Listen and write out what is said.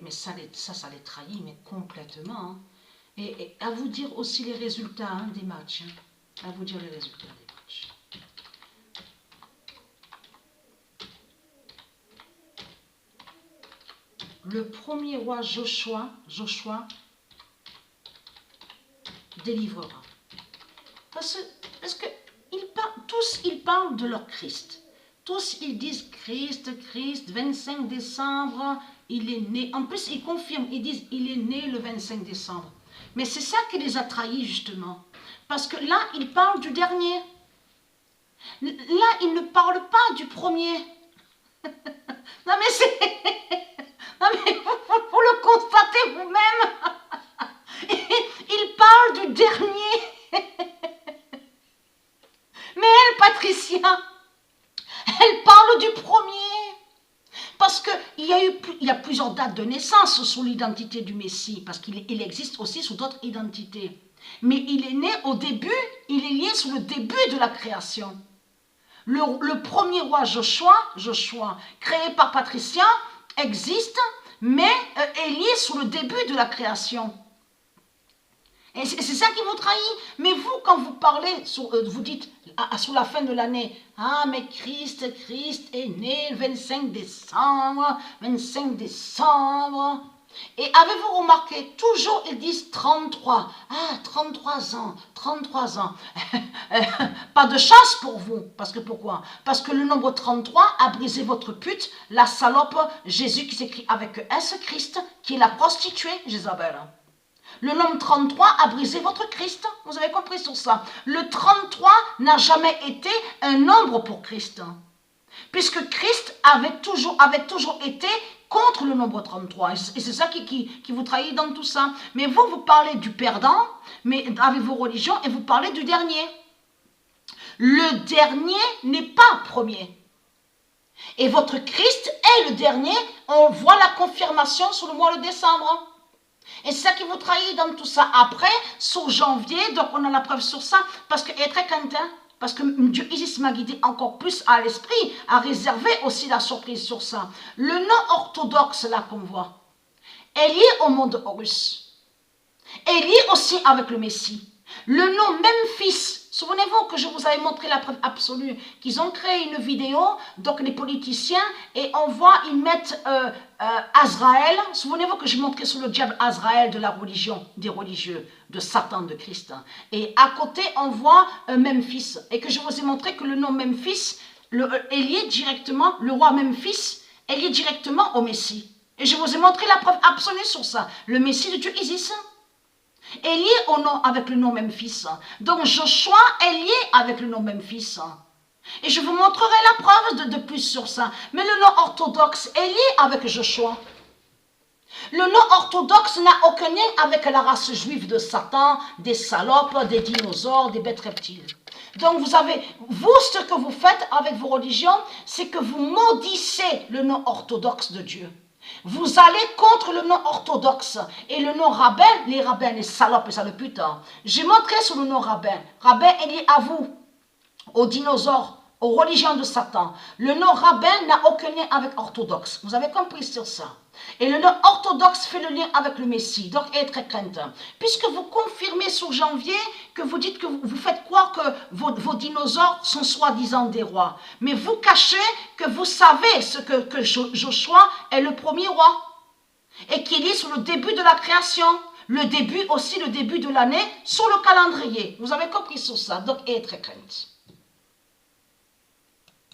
Mais ça les trahit, mais complètement. Hein. Et à vous dire aussi les résultats hein, des matchs. Hein. À vous dire les résultats des matchs. Le premier roi Joshua délivrera. Parce que tous ils parlent de leur Christ. Tous ils disent Christ, 25 décembre, il est né. En plus ils confirment, ils disent il est né le 25 décembre. Mais c'est ça qui les a trahis justement. Parce que là, ils parlent du dernier. Là, ils ne parlent pas du premier. Non mais c'est... Non mais vous le constatez vous-même. Ils parlent du dernier. Mais elle, Patricia, elle parle du premier. Parce qu'il y a plusieurs dates de naissance sous l'identité du Messie. Parce qu'il existe aussi sous d'autres identités. Mais il est né au début, il est lié sous le début de la création. Le premier roi Joshua, créé par Patricia, existe, mais est lié sous le début de la création. Et c'est ça qui vous trahit. Mais vous, quand vous parlez, vous dites, sous la fin de l'année, ah, mais Christ est né le 25 décembre, 25 décembre. Et avez-vous remarqué, toujours ils disent 33. Ah, 33 ans, 33 ans. Pas de chance pour vous. Parce que pourquoi? Parce que le nombre 33 a brisé votre pute, la salope, Jésus qui s'écrit avec S, Christ, qui est la prostituée, Jézabel. Le nombre 33 a brisé votre Christ. Vous avez compris sur ça. Le 33 n'a jamais été un nombre pour Christ. Puisque Christ avait toujours été contre le nombre 33. Et c'est ça qui vous trahit dans tout ça. Mais vous parlez du perdant, mais avec vos religions, et vous parlez du dernier. Le dernier n'est pas premier. Et votre Christ est le dernier. On voit la confirmation sur le mois de décembre. Et c'est ça qui vous trahit dans tout ça. Après, sur janvier, donc on a la preuve sur ça, parce que est très content, parce que Dieu Isis m'a guidé encore plus à l'esprit, à réserver aussi la surprise sur ça. Le nom orthodoxe là qu'on voit, est lié au monde Horus, est lié aussi avec le Messie. Le nom Memphis, souvenez-vous que je vous avais montré la preuve absolue, qu'ils ont créé une vidéo, donc les politiciens, et on voit, ils mettent Azraël, souvenez-vous que je montrais sur le diable Azraël de la religion, des religieux, de Satan, de Christ. Et à côté, on voit Memphis, et que je vous ai montré que le nom Memphis est lié directement, le roi Memphis est lié directement au Messie. Et je vous ai montré la preuve absolue sur ça, le Messie de Dieu Isis est lié au nom avec le nom Memphis. Donc Joshua est lié avec le nom Memphis. Et je vous montrerai la preuve de plus sur ça. Mais le nom orthodoxe est lié avec Joshua. Le nom orthodoxe n'a aucun lien avec la race juive de Satan, des salopes, des dinosaures, des bêtes reptiles. Donc vous, ce que vous faites avec vos religions, c'est que vous maudissez le nom orthodoxe de Dieu. Vous allez contre le nom orthodoxe et le nom rabbin, les rabbins, les salopes et saloputes. J'ai montré sur le nom rabbin. Rabbin est lié à vous, aux dinosaures, aux religions de Satan. Le nom rabbin n'a aucun lien avec orthodoxe. Vous avez compris sur ça. Et le nom orthodoxe fait le lien avec le Messie. Donc, être crainte. Puisque vous confirmez sur janvier que vous dites que vous faites croire que vos dinosaures sont soi-disant des rois. Mais vous cachez que vous savez que Joshua est le premier roi. Et qu'il est sur le début de la création. Le début aussi, le début de l'année, sur le calendrier. Vous avez compris sur ça. Donc, être crainte.